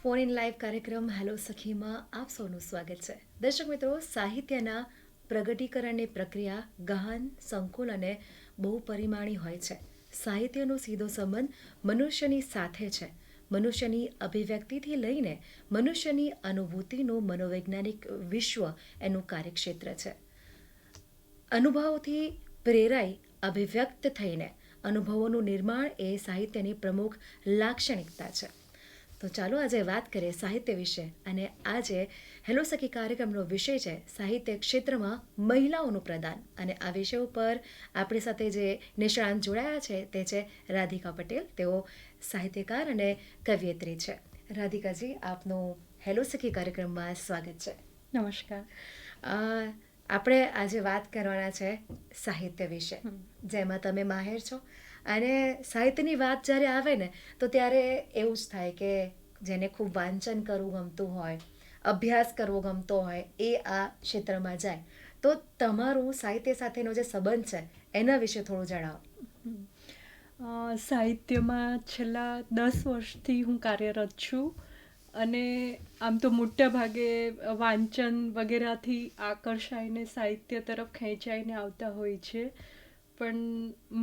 Phone in live કાર્યક્રમ hello સખીમાં આપ સૌનું સ્વાગત છે. દર્શક મિત્રો, સાહિત્યના પ્રગટીકરણની પ્રક્રિયા ગહન, સંકુલ અને બહુપરિમાણી હોય છે. સાહિત્યનો સીધો સંબંધ મનુષ્યની સાથે છે. મનુષ્યની અભિવ્યક્તિથી લઈને મનુષ્યની અનુભૂતિનું મનોવૈજ્ઞાનિક વિશ્વ એનું કાર્યક્ષેત્ર છે. અનુભવોથી પ્રેરાઈ અભિવ્યક્ત થઈને અનુભવોનું નિર્માણ એ સાહિત્યની પ્રમુખ લાક્ષણિકતા છે. તો ચાલો આજે વાત કરીએ સાહિત્ય વિશે. અને આજે હેલો સખી કાર્યક્રમનો વિષય છે સાહિત્ય ક્ષેત્રમાં મહિલાઓનું પ્રદાન. અને આ વિષય ઉપર આપણી સાથે જે નિષ્ણાંત જોડાયા છે તે છે રાધિકા પટેલ. તેઓ સાહિત્યકાર અને કવિયત્રી છે. રાધિકાજી, આપનું હેલો સખી કાર્યક્રમમાં સ્વાગત છે. નમસ્કાર. આપણે આજે વાત કરવાના છે સાહિત્ય વિશે, જેમાં તમે માહેર છો. અને સાહિત્યની વાત જ્યારે આવે ને તો ત્યારે એવું જ થાય કે જેને ખૂબ વાંચન કરવું ગમતું હોય, અભ્યાસ કરવો ગમતો હોય, એ આ ક્ષેત્રમાં જાય. તો તમારું સાહિત્ય સાથેનો જે સંબંધ છે એના વિશે થોડું જણાવો. સાહિત્યમાં છેલ્લા 10 વર્ષથી હું કાર્યરત છું અને આમ તો મોટા ભાગે વાંચન વગેરેથી આકર્ષાઈને સાહિત્ય તરફ ખેંચાઈને આવતા હોય છે. પણ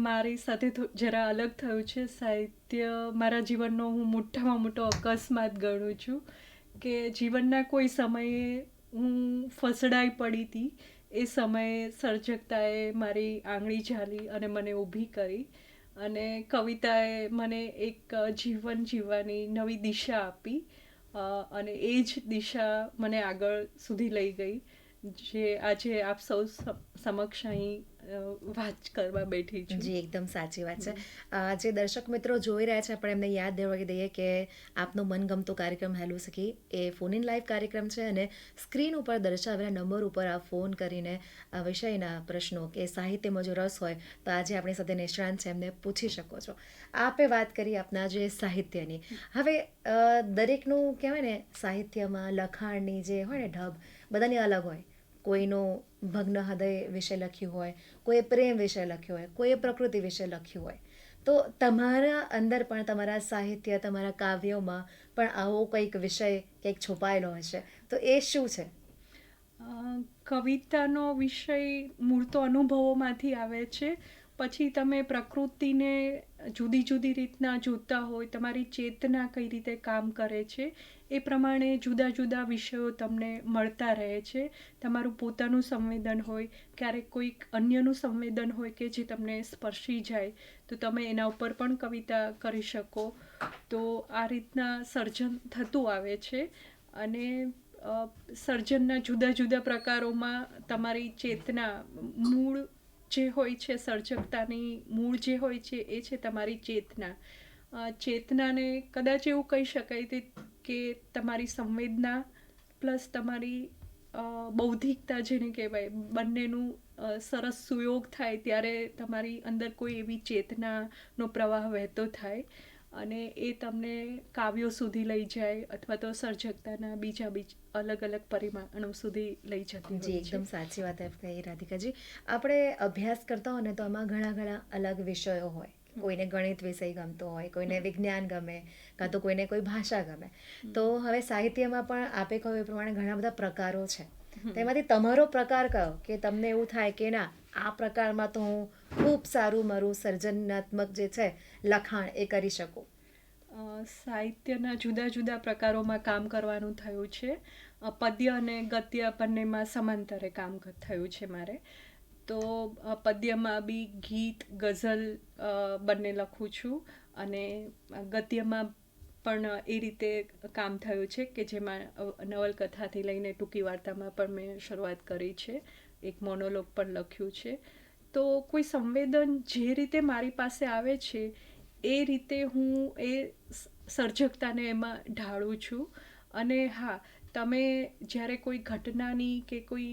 મારી સાથે જરા અલગ થયું છે. સાહિત્ય મારા જીવનનો હું મોટામાં મોટો અકસ્માત ગણું છું કે જીવનના કોઈ સમયે હું ફસડાઈ પડી હતી. એ સમયે સર્જકતાએ મારી આંગળી ઝાલી અને મને ઊભી કરી અને કવિતાએ મને એક જીવન જીવવાની નવી દિશા આપી અને એ જ દિશા મને આગળ સુધી લઈ ગઈ, જે આજે આપ સૌ સમક્ષ અહીં વાત કરવા બેઠી છું. જી, એકદમ સાચી વાત છે. જે દર્શક મિત્રો જોઈ રહ્યા છે આપણે એમને યાદ દેવડાવી દઈએ કે આપનો મનગમતો કાર્યક્રમ હેલો સખી એ ફોન ઇન લાઈવ કાર્યક્રમ છે અને સ્ક્રીન ઉપર દર્શાવેલા નંબર ઉપર આપ ફોન કરીને આ વિષયના પ્રશ્નો કે સાહિત્યમાં જો રસ હોય તો આજે આપણી સાથે નિષ્ણાંત છે એમને પૂછી શકો છો. આપે વાત કરી આપના જે સાહિત્યની. હવે દરેકનું કહેવાય ને સાહિત્યમાં લખાણની જે હોય ને ઢબ બધાની અલગ હોય. કોઈનું ભગ્ન હૃદય વિશે લખ્યું હોય, કોઈએ પ્રેમ વિશે લખ્યું હોય, કોઈએ પ્રકૃતિ વિશે લખ્યું હોય. તો તમારા અંદર પણ તમારા સાહિત્ય, તમારા કાવ્યોમાં પણ આવો કંઈક વિષય કંઈક છુપાયેલો હશે. તો એ શું છે? કવિતાનો વિષય મૂળ તો અનુભવોમાંથી આવે છે. પછી તમે પ્રકૃતિને જુદી જુદી રીતના જોતા હોય, તમારી ચેતના કઈ રીતે કામ કરે છે એ પ્રમાણે જુદા જુદા વિષયો તમને મળતા રહે છે. તમારું પોતાનું સંવેદન હોય, ક્યારેક કોઈક અન્યનું સંવેદન હોય કે જે તમને સ્પર્શી જાય તો તમે એના ઉપર પણ કવિતા કરી શકો. તો આ રીતના સર્જન થતું આવે છે અને સર્જનના જુદા જુદા પ્રકારોમાં તમારી ચેતના, મૂળ જે હોય છે, સર્જકતાની મૂળ જે હોય છે એ છે તમારી ચેતના. ચેતનાને કદાચ એવું કહી શકાય કે તમારી સંવેદના પ્લસ તમારી બૌદ્ધિકતા જેને કહેવાય, બંનેનું સરસ સુયોગ થાય ત્યારે તમારી અંદર કોઈ એવી ચેતનાનો પ્રવાહ વહેતો થાય અને એ તમને કાવ્યો સુધી લઈ જાય અથવા તો સર્જકતાના બીજા અલગ અલગ પરિમાણો સુધી લઈ જતી હોય છે. એકદમ સાચી વાત કહી રાધિકાજી. આપણે અભ્યાસ કરતા હોય ને તો એમાં ઘણા ઘણા અલગ વિષયો હોય. કોઈને ગણિત વિષય ગમતો હોય, કોઈને વિજ્ઞાન ગમે, કાં તો કોઈને કોઈ ભાષા ગમે. તો હવે સાહિત્યમાં પણ આપે કહ્યું એ પ્રમાણે ઘણા બધા પ્રકારો છે. તેમાંથી તમારો પ્રકાર કયો કે તમને એવું થાય કે ના, આ પ્રકારમાં તો હું ખૂબ સારું મારું સર્જનાત્મક જે છે લખાણ એ કરી શકું? સાહિત્યના જુદા જુદા પ્રકારોમાં કામ કરવાનું થયું છે. પદ્ય અને ગદ્ય બંનેમાં સમાંતરે કામ થયું છે મારે. તો પદ્યમાં બી ગીત, ગઝલ બંને લખું છું અને ગદ્યમાં પણ એ રીતે કામ થયું છે કે જેમાં નવલકથાથી લઈને ટૂંકી વાર્તામાં પણ મેં શરૂઆત કરી છે. એક મોનોલોગ પણ લખ્યું છે. તો કોઈ સંવેદન જે રીતે મારી પાસે આવે છે એ રીતે હું એ સર્જકતાને એમાં ઢાળું છું. અને હા, તમે જ્યારે કોઈ ઘટનાની કે કોઈ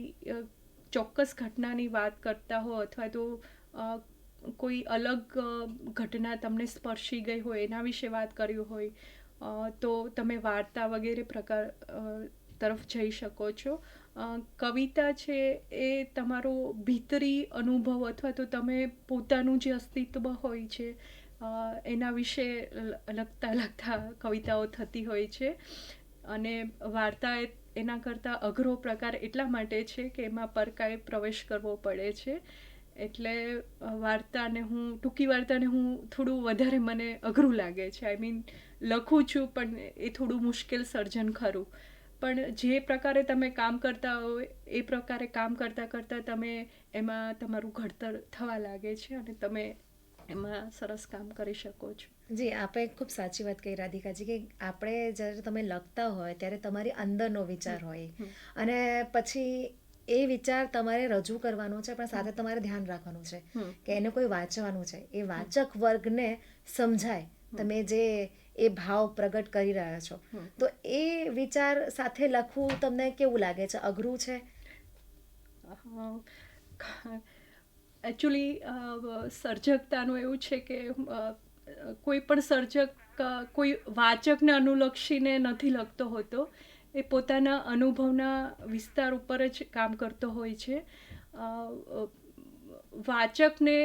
ચોક્કસ ઘટનાની વાત કરતા હો અથવા તો કોઈ અલગ ઘટના તમને સ્પર્શી ગઈ હોય એના વિશે વાત કરી હોય તો તમે વાર્તા વગેરે પ્રકાર તરફ જઈ શકો છો. કવિતા છે એ તમારો ભીતરી અનુભવ અથવા તો તમે પોતાનું જે અસ્તિત્વ હોય છે એના વિશે લગતા કવિતાઓ થતી હોય છે. અને વાર્તા એના કરતાં અઘરો પ્રકાર એટલા માટે છે કે એમાં પરકાએ પ્રવેશ કરવો પડે છે. એટલે ટૂંકી વાર્તાને હું થોડું વધારે મને અઘરું લાગે છે. આઈ મીન લખું છું પણ એ થોડું મુશ્કેલ સર્જન ખરું. પણ જે પ્રકારે તમે કામ કરતા હોય એ પ્રકારે કામ કરતાં કરતાં તમે એમાં તમારું ઘડતર થવા લાગે છે અને તમે એમાં સરસ કામ કરી શકો છો. જી, આપે ખૂબ સાચી વાત કહી રાધિકાજી કે આપણે જ્યારે તમે લખતા હોય ત્યારે તમારી અંદરનો વિચાર હોય અને પછી એ વિચાર તમારે રજૂ કરવાનો છે, પણ સાથે તમારે ધ્યાન રાખવાનું છે કે એને કોઈ વાંચવાનું છે, એ વાચક વર્ગને સમજાય તમે જે એ ભાવ પ્રગટ કરી રહ્યા છો. તો એ વિચાર સાથે લખવું તમને કેવું લાગે છે? અઘરું છે? એકચ્યુઅલી સર્જકતાનું એવું છે કે કોઈ પણ સર્જક કોઈ વાચકને અનુલક્ષીને નથી લખતો હોતો. એ પોતાના અનુભવના વિસ્તાર ઉપર જ કામ કરતો હોય છે. વાચકને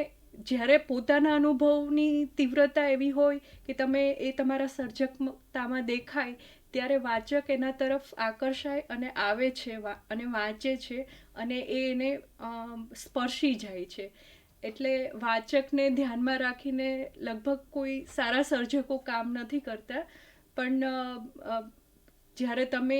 જ્યારે પોતાના અનુભવની તીવ્રતા એવી હોય કે તમે એ તમારા સર્જકતામાં દેખાય ત્યારે વાચક એના તરફ આકર્ષાય અને આવે છે અને વાંચે છે અને એને સ્પર્શી જાય છે. એટલે વાચકને ધ્યાનમાં રાખીને લગભગ કોઈ સારા સર્જકો કામ નથી કરતા. પણ જ્યારે તમે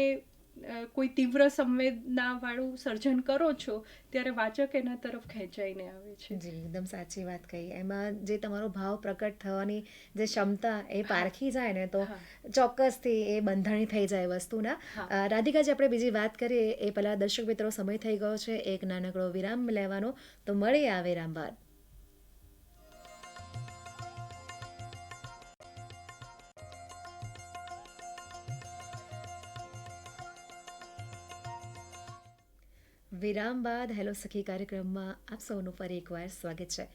કોઈ તીવ્ર સંવેદનાવાળું સર્જન કરો છો ત્યારે વાચક એના તરફ ખેંચાઈને આવે છે. જી, એકદમ સાચી વાત કહી. એમાં જે તમારો ભાવ પ્રકટ થવાની જે ક્ષમતા એ પારખી જાય ને તો ચોક્કસથી એ બંધાણી થઈ જાય વસ્તુના. રાધિકાજી, આપણે બીજી વાત કરીએ એ પહેલાં દર્શક મિત્રો સમય થઈ ગયો છે એક નાનકડો વિરામ લેવાનો. તો મળીએ આ વિરામ બાદ. વિરામ બાદ હેલો સખી કાર્યક્રમમાં આપ સૌનું ફરી એકવાર સ્વાગત છે.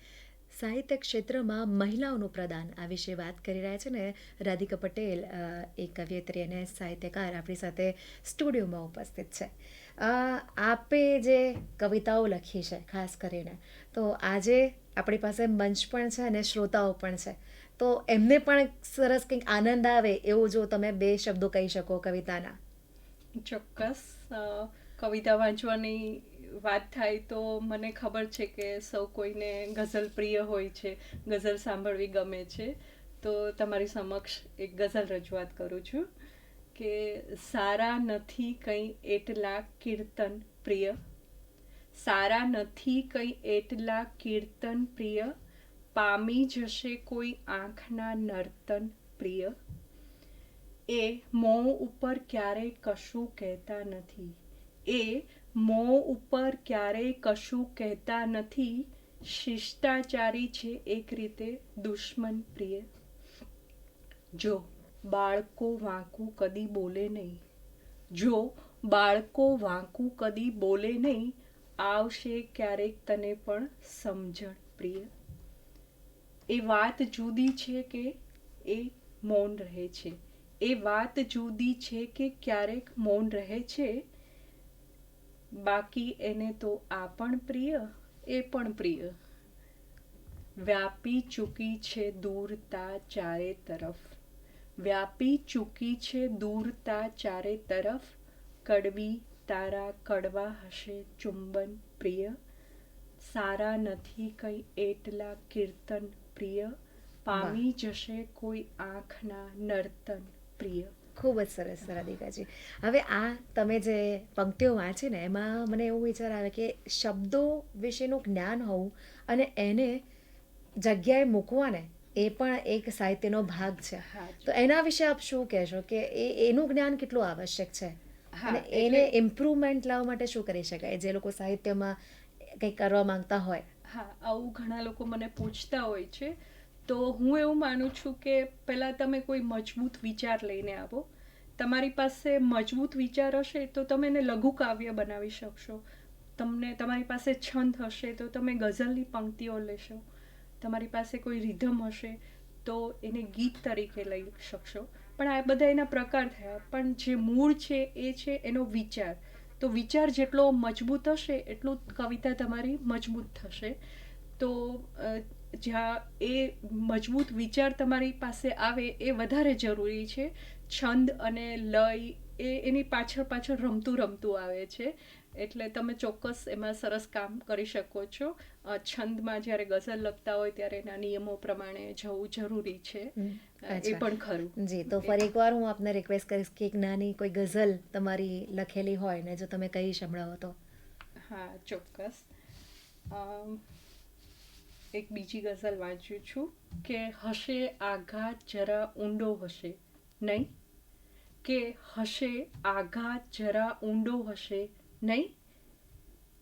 સાહિત્ય ક્ષેત્રમાં મહિલાઓનું પ્રદાન આ વિશે વાત કરી રહ્યા છે ને રાધિકા પટેલ, એક કવિયત્રી અને સાહિત્યકાર આપણી સાથે સ્ટુડિયોમાં ઉપસ્થિત છે. આપે જે કવિતાઓ લખી છે ખાસ કરીને, તો આજે આપણી પાસે મંચ પણ છે અને શ્રોતાઓ પણ છે, તો એમને પણ સરસ કંઈક આનંદ આવે એવું જો તમે બે શબ્દો કહી શકો કવિતાના. ચોક્કસ. કવિતા વાંચવાની વાત થાય તો મને ખબર છે કે સૌ કોઈને ગઝલ પ્રિય હોય છે, ગઝલ સાંભળવી ગમે છે. તો તમારી સમક્ષ એક ગઝલ રજૂઆત કરું છું કે સારા નથી કંઈ એટલા કીર્તન પ્રિય, સારા નથી કંઈ એટલા કીર્તન પ્રિય, પામી જશે કોઈ આંખના નર્તન પ્રિય. એ મોં ઉપર ક્યારેય કશું કહેતા નથી, એ મોં ઉપર ક્યારેય કશું કહેતા નથી, શિષ્ટાચારી છે એક રીતે દુશ્મન પ્રિય. જો બાળકો વાંકું કદી બોલે નહીં, જો બાળકો વાંકું કદી બોલે નહીં, આવશે ક્યારેક તને પણ સમજણ પ્રિય. એ વાત જુદી છે કે એ મૌન રહે છે, એ વાત જુદી છે કે ક્યારેક મૌન રહે છે, બાકી એને તો આ પણ પ્રિય એ પણ પ્રિય. વ્યાપી ચૂકી છે દૂરતા ચારે તરફ, વ્યાપી ચૂકી છે દૂરતા ચારે તરફ, કડવી તારા કડવા હશે ચુંબન પ્રિય. સારા નથી કંઈ એટલા કીર્તન પ્રિય, પામી જશે કોઈ આંખના નર્તન પ્રિય. ખૂબ જ સરસ રાધિકાજી. હવે આ તમે જે પંક્તિઓ વાંચી ને એમાં મને એવું વિચાર આવે કે શબ્દો વિશેનું જ્ઞાન હોવું અને એને જગ્યાએ મૂકવા ને એ પણ એક સાહિત્યનો ભાગ છે. તો એના વિશે આપ શું કહેશો કે એનું જ્ઞાન કેટલું આવશ્યક છે અને એને ઇમ્પ્રુવમેન્ટ લાવવા માટે શું કરી શકાય જે લોકો સાહિત્યમાં કંઈક કરવા માંગતા હોય? હા, આવું ઘણા લોકો મને પૂછતા હોય છે. તો હું એવું માનું છું કે પહેલાં તમે કોઈ મજબૂત વિચાર લઈને આવો. તમારી પાસે મજબૂત વિચાર હશે તો તમે એને લઘુકાવ્ય બનાવી શકશો. તમારી પાસે છંદ હશે તો તમે ગઝલની પંક્તિઓ લેશો. તમારી પાસે કોઈ રિધમ હશે તો એને ગીત તરીકે લઈ શકશો. પણ આ બધા એના પ્રકાર થયા, પણ જે મૂળ છે એ છે એનો વિચાર. તો વિચાર જેટલો મજબૂત હશે એટલું કવિતા તમારી મજબૂત થશે. તો જ્યાં એ મજબૂત વિચાર તમારી પાસે આવે એ વધારે જરૂરી છે. છંદ અને લય એ એની પાછળ રમતું આવે છે. એટલે તમે ચોક્કસ એમાં સરસ કામ કરી શકો છો. છંદમાં જ્યારે ગઝલ લખતા હોય ત્યારે એના નિયમો પ્રમાણે જવું જરૂરી છે. એ અચ્છા. પણ ખરું. જી, તો ફરી એકવાર હું આપને રિક્વેસ્ટ કરીશ કે એક નાની કોઈ ગઝલ તમારી લખેલી હોય ને જો તમે કહી સંભળાવો તો. હા, ચોક્કસ. અમ, એક બીજી ગઝલ વાંચું છું કે હશે આઘાત જરા ઊંડો હશે નહીં, કે હશે આઘાત જરા ઊંડો હશે નહીં,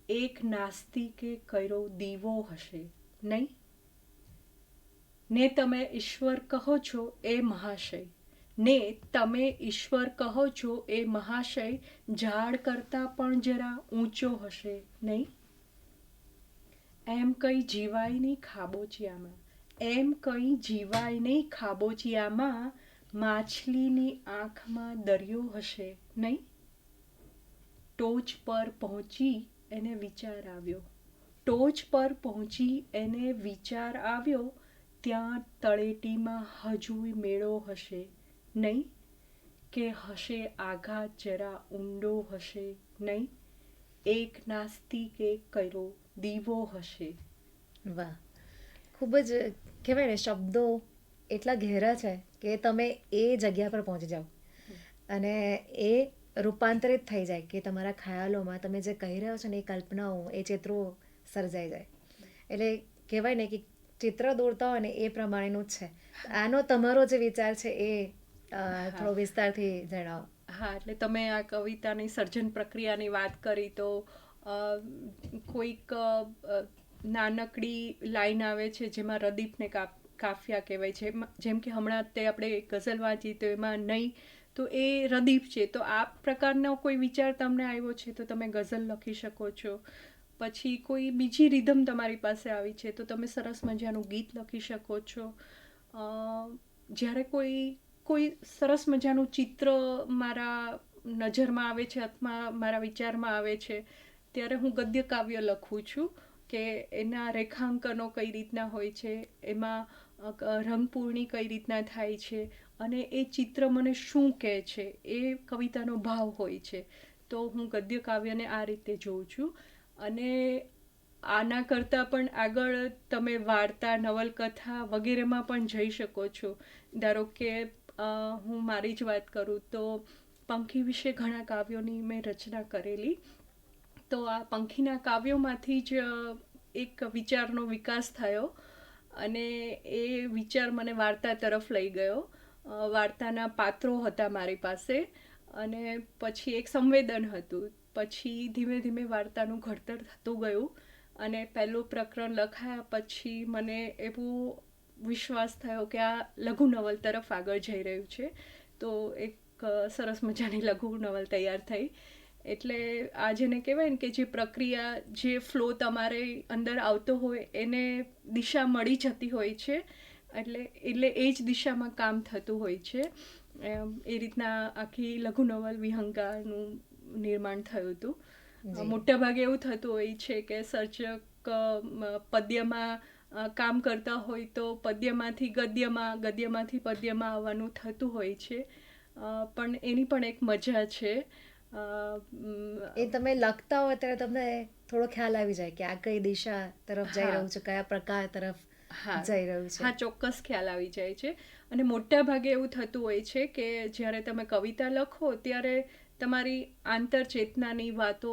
એક નાસ્તિકે કર્યો દીવો હશે નહીં, ને તમે ઈશ્વર કહો છો એ મહાશય, ને તમે ઈશ્વર કહો છો એ મહાશય ઝાડ કરતાં પણ જરા ઊંચો હશે નહીં, એમ કંઈ જીવાય નહીં ખાબોચિયામાં, એમ કંઈ જીવાય નહીં ખાબોચિયામાં, માછલીની આંખમાં દરિયો હશે નહીં, ટોચ પર પહોંચી એને વિચાર આવ્યો, ટોચ પર પહોંચી એને વિચાર આવ્યો, ત્યાં તળેટીમાં હજુય મેળો હશે નહીં, કે હશે આઘાત જરા ઊંડો હશે નહીં, એક નાસ્તિકે કર્યો દીવો હશે. વાહ! ખૂબ જ કહેવાય ને શબ્દો એટલા ઘેરા છે કે તમે એ જગ્યા પર પહોંચી જાઓ અને એ રૂપાંતરિત થઈ જાય કે તમારા ખ્યાલોમાં તમે જે કહી રહ્યા છો ને એ કલ્પનાઓ, એ ચિત્રો સર્જાઈ જાય. એટલે કહેવાય ને કે ચિત્ર દોરતા હોય ને એ પ્રમાણેનું જ છે. આનો તમારો જે વિચાર છે એ થોડો વિસ્તારથી જણાવો. હા, એટલે તમે આ કવિતાની સર્જન પ્રક્રિયાની વાત કરી તો કોઈક નાનકડી લાઈન આવે છે જેમાં રદીફને કાફિયા કહેવાય છે. જેમ કે હમણાં તે આપણે ગઝલ વાંચી તો એમાં નહીં તો એ રદીફ છે. તો આ પ્રકારનો કોઈ વિચાર તમને આવ્યો છે તો તમે ગઝલ લખી શકો છો. પછી કોઈ બીજી રિધમ તમારી પાસે આવી છે તો તમે સરસ મજાનું ગીત લખી શકો છો. જ્યારે કોઈ સરસ મજાનું ચિત્ર મારા નજરમાં આવે છે અથવા મારા વિચારમાં આવે છે ત્યારે હું ગદ્ય કાવ્ય લખું છું કે એના રેખાંકનો કઈ રીતના હોય છે, એમાં રંગપૂર્ણી કઈ રીતના થાય છે અને એ ચિત્ર મને શું કહે છે એ કવિતાનો ભાવ હોય છે. તો હું ગદ્ય કાવ્યને આ રીતે જોઉં છું. અને આના કરતાં પણ આગળ તમે વાર્તા, નવલકથા વગેરેમાં પણ જઈ શકો છો. ધારો કે હું મારી જ વાત કરું તો પંખી વિશે ઘણા કાવ્યોની મેં રચના કરેલી. તો આ પંખીના કાવ્યોમાંથી જ એક વિચારનો વિકાસ થયો અને એ વિચાર મને વાર્તા તરફ લઈ ગયો. વાર્તાના પાત્રો હતા મારી પાસે અને પછી એક સંવેદન હતું. પછી ધીમે ધીમે વાર્તાનું ઘડતર થતું ગયું અને પહેલું પ્રકરણ લખાયા પછી મને એવું વિશ્વાસ થયો કે આ લઘુ નવલ તરફ આગળ જઈ રહ્યું છે. તો એક સરસ મજાની લઘુ નવલ તૈયાર થઈ. એટલે આ જેને કહેવાય ને કે જે પ્રક્રિયા, જે ફ્લો તમારે અંદર આવતો હોય એને દિશા મળી જતી હોય છે. એટલે એ જ દિશામાં કામ થતું હોય છે. એ રીતના આખી લઘુ નવલ વિહંગાનું નિર્માણ થયું હતું. મોટા ભાગે એવું થતું હોય છે કે સર્જક પદ્યમાં કામ કરતા હોય તો પદ્યમાંથી ગદ્યમાં, ગદ્યમાંથી પદ્યમાં આવવાનું થતું હોય છે. પણ એની પણ એક મજા છે. એ તમે લખતા હોય ત્યારે તમને થોડો ખ્યાલ આવી જાય કે આ કઈ દિશા તરફ જઈ રહ્યું છે, કયા પ્રકાર તરફ જઈ રહ્યું છે. હા, ચોક્કસ ખ્યાલ આવી જાય છે. અને મોટા ભાગે એવું થતું હોય છે કે જ્યારે તમે કવિતા લખો ત્યારે તમારી આંતરચેતનાની વાતો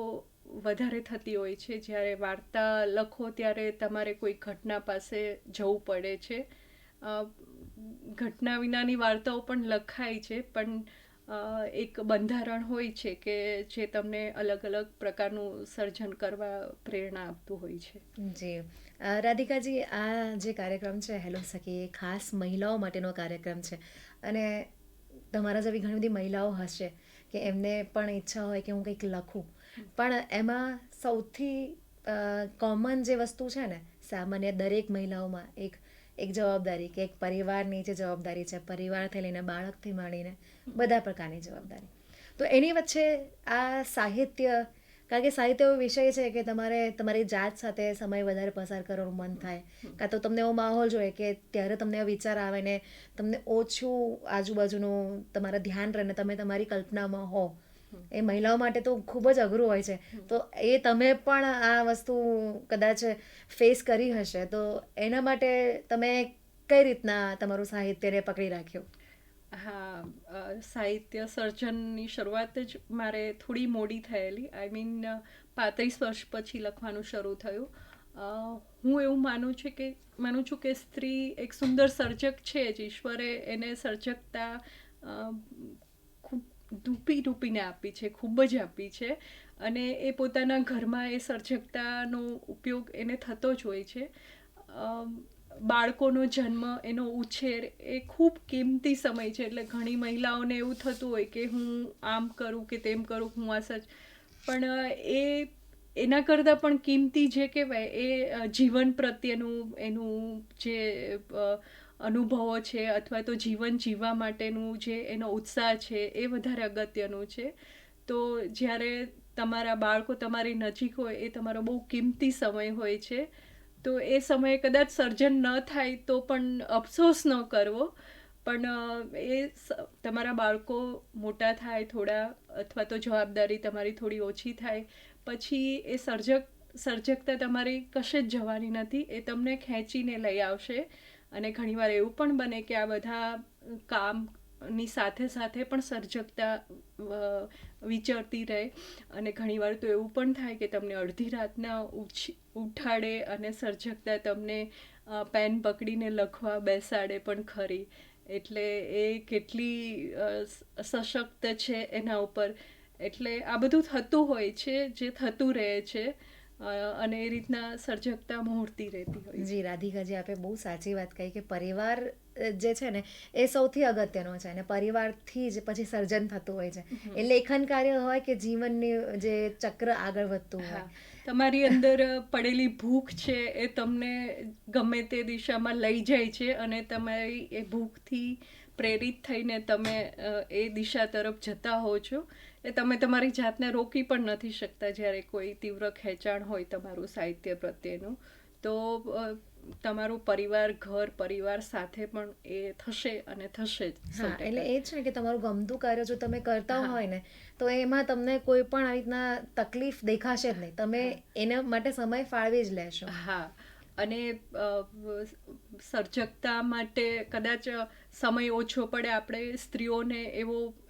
વધારે થતી હોય છે. જ્યારે વાર્તા લખો ત્યારે તમારે કોઈ ઘટના પાસે જવું પડે છે. ઘટના વિનાની વાર્તાઓ પણ લખાય છે પણ એક બંધારણ હોય છે કે જે તમને અલગ અલગ પ્રકારનું સર્જન કરવા પ્રેરણા આપતું હોય છે. જી, રાધિકાજી, આ જે કાર્યક્રમ છે હેલો સખી એ ખાસ મહિલાઓ માટેનો કાર્યક્રમ છે અને તમારા જેવી ઘણી બધી મહિલાઓ હશે કે એમને પણ ઈચ્છા હોય કે હું કંઈક લખું, પણ એમાં સૌથી કોમન જે વસ્તુ છે ને, સામાન્ય દરેક મહિલાઓમાં એક જવાબદારી કે એક પરિવારની જે જવાબદારી છે, પરિવારથી લઈને બાળકથી માંડીને બધા પ્રકારની જવાબદારી. તો એની વચ્ચે આ સાહિત્ય કારણ કે સાહિત્ય એવો વિષય છે કે તમારે તમારી જાત સાથે સમય વધારે પસાર કરવાનું મન થાય, કાં તો તમને એવો માહોલ જોઈએ કે ત્યારે તમને એવો વિચાર આવે ને તમને ઓછું આજુબાજુનું તમારા ધ્યાન રહે ને તમે તમારી કલ્પનામાં હો. એ મહિલાઓ માટે તો ખૂબ જ અઘરું હોય છે. તો એ તમે પણ આ વસ્તુ કદાચ ફેસ કરી હશે, તો એના માટે તમે કઈ રીતના તમારું સાહિત્યને પકડી રાખ્યું? હા, સાહિત્ય સર્જનની શરૂઆત જ મારે થોડી મોડી થયેલી. આઈ મીન 35 વર્ષ પછી લખવાનું શરૂ થયું. હું એવું માનું છું કે સ્ત્રી એક સુંદર સર્જક છે જ. ઈશ્વરે એને સર્જકતા ખૂબ ડૂપીને આપી છે, ખૂબ જ આપી છે, અને એ પોતાના ઘરમાં એ સર્જકતાનો ઉપયોગ એને થતો જ હોય છે. બાળકોનો જન્મ, એનો ઉછેર એ ખૂબ કિંમતી સમય છે. એટલે ઘણી મહિલાઓને એવું થતું હોય કે હું આમ કરું કે તેમ કરું, હું આ સચ, પણ એના કરતાં પણ કિંમતી જે કહેવાય એ જીવન પ્રત્યેનું એનું જે અનુભવો છે, અથવા તો જીવન જીવવા માટેનું જે એનો ઉત્સાહ છે, એ વધારે અગત્યનું છે. તો જ્યારે તમારા બાળકો તમારી નજીક હોય, એ તમારો બહુ કિંમતી સમય હોય છે. તો એ સમયે કદાચ સર્જન ન થાય તો પણ અફસોસ ન કરવો, પણ તમારા બાળકો મોટા થાય થોડા, અથવા તો જવાબદારી તમારી થોડી ઓછી થાય પછી એ સર્જકતા તમારી કશે જ જવાની નથી. એ તમને ખેંચીને લઈ આવશે. અને ઘણીવાર એવું પણ બને કે આ બધા કામની સાથે સાથે પણ સર્જકતા વિચરતી રહે, અને ઘણીવાર તો એવું પણ થાય કે તમને અડધી રાતના ઉઠાડે અને સર્જકતા તમને પેન પકડીને લખવા બેસાડે પણ ખરી. એટલે એ કેટલી સશક્ત છે એના ઉપર. એટલે આ બધું થતું હોય છે, જે થતું રહે છે, અને એ રીતના સર્જકતા મોહરતી રહેતી હોય છે. જી રાધિકાજી, આપે બહુ સાચી વાત કહી કે પરિવાર જે છે ને એ સૌથી અગત્યનો છે, અને પરિવારથી જ પછી સર્જન થતું હોય છે. એ લેખન કાર્ય હોય કે જીવનની જે ચક્ર આગળ વધતું હોય. તમારી અંદર પડેલી ભૂખ છે એ તમને ગમે તે દિશામાં લઈ જાય છે, અને તમારી એ ભૂખથી પ્રેરિત થઈને તમે એ દિશા તરફ જતા હો છો. એ તમે તમારી જાતને રોકી પણ નથી શકતા જ્યારે કોઈ તીવ્ર ખેંચાણ હોય તમારું સાહિત્ય પ્રત્યેનું. તો તમારું ઘર પરિવાર સાથે પણ એ થશે અને થશે જ. હા, એટલે એ જ ને કે તમારું ગમતું કાર્ય જો તમે કરતા હોય ને, તો એમાં તમને કોઈ પણ આવી રીતના તકલીફ દેખાશે જ નહીં. તમે એના માટે સમય ફાળવી જ લેશો. હા, અને સર્જકતા માટે કદાચ સમય ઓછો પડે. આપણે સ્ત્રીઓને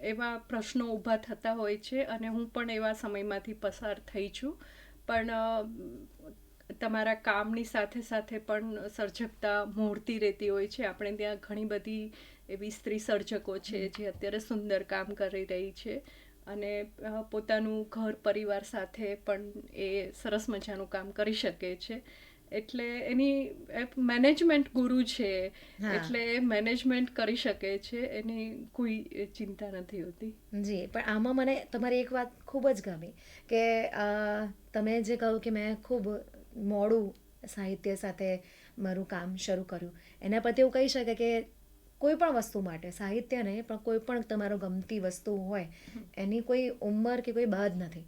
એવા પ્રશ્નો ઊભા થતા હોય છે, અને હું પણ એવા સમયમાંથી પસાર થઈ છું. પણ તમારા કામની સાથે સાથે પણ સર્જકતા મોહરતી રહેતી હોય છે. આપણે ત્યાં ઘણી બધી એવી સ્ત્રી સર્જકો છે જે અત્યારે સુંદર કામ કરી રહી છે, અને પોતાનું ઘર પરિવાર સાથે પણ એ સરસ મજાનું કામ કરી શકે છે. એટલે એની મેનેજમેન્ટ ગુરુ છે, એટલે મેનેજમેન્ટ કરી શકે છે, એની કોઈ ચિંતા નથી હોતી. જી, પણ આમાં મને તમારી એક વાત ખૂબ જ ગમી કે તમે જે કહ્યું કે મેં ખૂબ મોડું સાહિત્ય સાથે મારું કામ શરૂ કર્યું. એના પરથી એવું કહી શકાય કે કોઈ પણ વસ્તુ માટે, સાહિત્ય નહીં પણ કોઈ પણ તમારો ગમતી વસ્તુ હોય, એની કોઈ ઉંમર કે કોઈ બાદ નથી.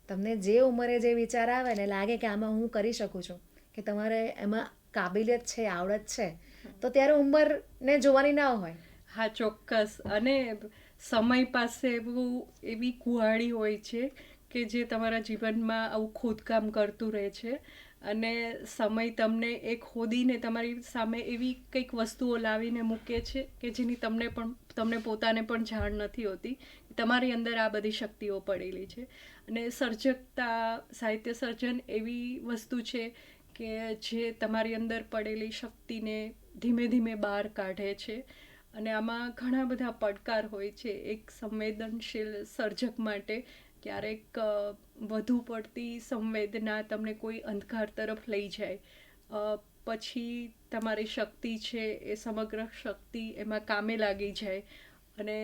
તમને જે ઉંમરે જે વિચાર આવે ને લાગે કે આમાં હું કરી શકું છું, કે તમારે એમાં કાબિલિયત છે, આવડત છે, તો ત્યારે ઉંમરને જોવાની ના હોય. હા, ચોક્કસ. અને સમય પાસે એવી કુહાડી હોય છે કે જે તમારા જીવનમાં આવું ખોદકામ કરતું રહે છે, અને સમય તમને એ ખોદીને તમારી સામે એવી કંઈક વસ્તુઓ લાવીને મૂકે છે કે જેની તમને પોતાને પણ જાણ નથી હોતી. તમારી અંદર આ બધી શક્તિઓ પડેલી છે. અને સાહિત્ય સર્જન એવી વસ્તુ છે કે જે તમારી અંદર પડેલી શક્તિને ધીમે ધીમે બહાર કાઢે છે. અને આમાં ઘણા બધા પડકાર હોય છે. એક સંવેદનશીલ સર્જક માટે ક્યારેક વધુ પડતી સંવેદના તમને કોઈ અંધકાર તરફ લઈ જાય, પછી તમારી શક્તિ છે એ સમગ્ર શક્તિ એમાં કામે લાગી જાય, અને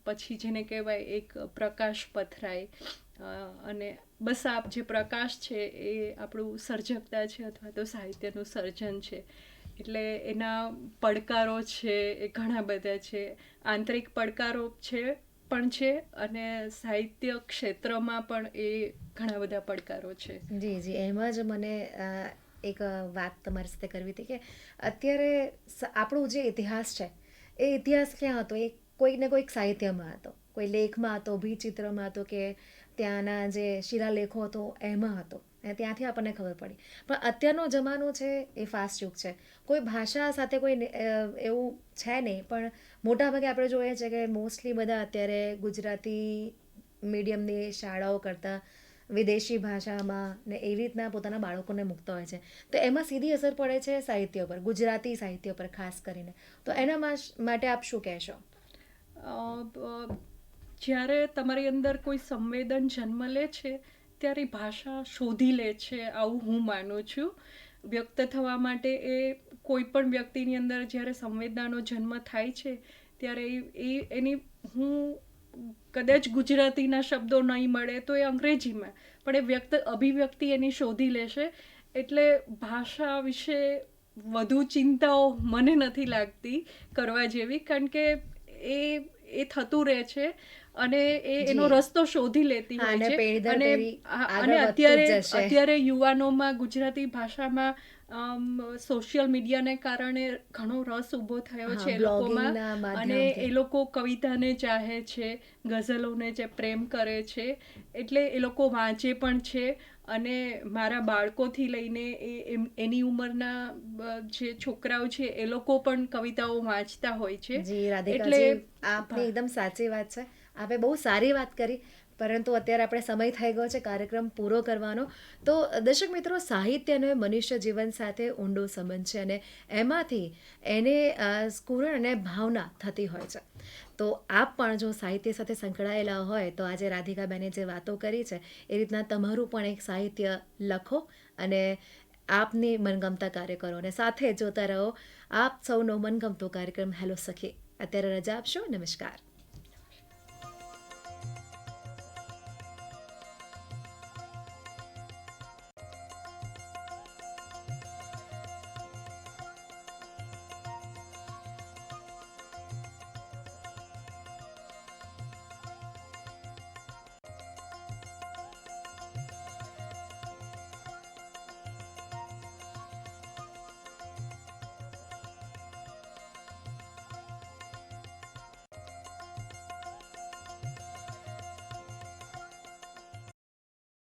પછી જેને કહેવાય એક પ્રકાશ પથરાય, અને બસ જે પ્રકાશ છે એ આપણું સર્જકતા છે, અથવા તો સાહિત્યનું સર્જન છે. એટલે એના પડકારો છે એ ઘણા બધા છે. આંતરિક પડકારો છે, પણ છે અને સાહિત્ય ક્ષેત્રમાં પણ એ ઘણા બધા પડકારો છે. જી એમાં જ મને એક વાત તમારી સાથે કરવી હતી કે અત્યારે આપણો જે ઇતિહાસ છે એ ઇતિહાસ ક્યાં હતો? એ કોઈક ને કોઈક સાહિત્યમાં હતો, કોઈ લેખમાં હતો, ભીચિત્રમાં હતો, કે ત્યાંના જે શિલાલેખો હતો એમાં હતો, અને ત્યાંથી આપણને ખબર પડી. પણ અત્યારનો જમાનો છે એ ફાસ્ટ યુગ છે. કોઈ ભાષા સાથે કોઈ એવું છે નહીં, પણ મોટાભાગે આપણે જોઈએ છે કે મોસ્ટલી બધા અત્યારે ગુજરાતી મીડિયમની શાળાઓ કરતાં વિદેશી ભાષામાં ને એવી રીતના પોતાના બાળકોને મૂકતા હોય છે. તો એમાં સીધી અસર પડે છે સાહિત્ય પર, ગુજરાતી સાહિત્ય પર ખાસ કરીને. તો એના માટે આપ શું કહેશો? જ્યારે તમારી અંદર કોઈ સંવેદન જન્મ લે છે ત્યારે ભાષા શોધી લે છે, આવું હું માનું છું. વ્યક્ત થવા માટે એ કોઈ પણ વ્યક્તિની અંદર જ્યારે સંવેદનાનો જન્મ થાય છે ત્યારે એની હું કદાચ ગુજરાતીના શબ્દો નહીં મળે તો એ અંગ્રેજીમાં, પણ એ અભિવ્યક્તિ એની શોધી લેશે. એટલે ભાષા વિશે વધુ ચિંતાઓ મને નથી લાગતી કરવા જેવી, કારણ કે એ થતું રહે છે અને એનો રસ્તો શોધી લેતી હોય છે. અને અત્યારે યુવાનોમાં ગુજરાતી ભાષામાં સોશિયલ મીડિયાને કારણે ઘણો રસ ઊભો થયો છે એ લોકોમાં, અને એ લોકો કવિતાને ચાહે છે, ગઝલોને જે પ્રેમ કરે છે, એટલે એ લોકો વાંચે પણ છે. અને મારા બાળકોથી લઈને એની ઉંમરના જે છોકરાઓ છે એ લોકો પણ કવિતાઓ વાંચતા હોય છે. એટલે આપની એકદમ સાચી વાત છે. આપે બહુ સારી વાત કરી, પરંતુ અત્યારે આપણે સમય થઈ ગયો છે કાર્યક્રમ પૂરો કરવાનો. તો દર્શક મિત્રો, સાહિત્યનો મનુષ્ય જીવન સાથે ઊંડો સંબંધ છે અને એમાંથી એને સ્ફુરણ અને ભાવના થતી હોય છે. તો આપ પણ જો સાહિત્ય સાથે સંકળાયેલા હોય તો આજે રાધિકાબેને જે વાતો કરી છે એ રીતના તમારું પણ એક સાહિત્ય લખો અને આપની મનગમતા કાર્ય કરો, અને સાથે જોતા રહો આપ સૌનો મનગમતો કાર્યક્રમ હેલો સખી. અત્યારે રજા આપશો. નમસ્કાર.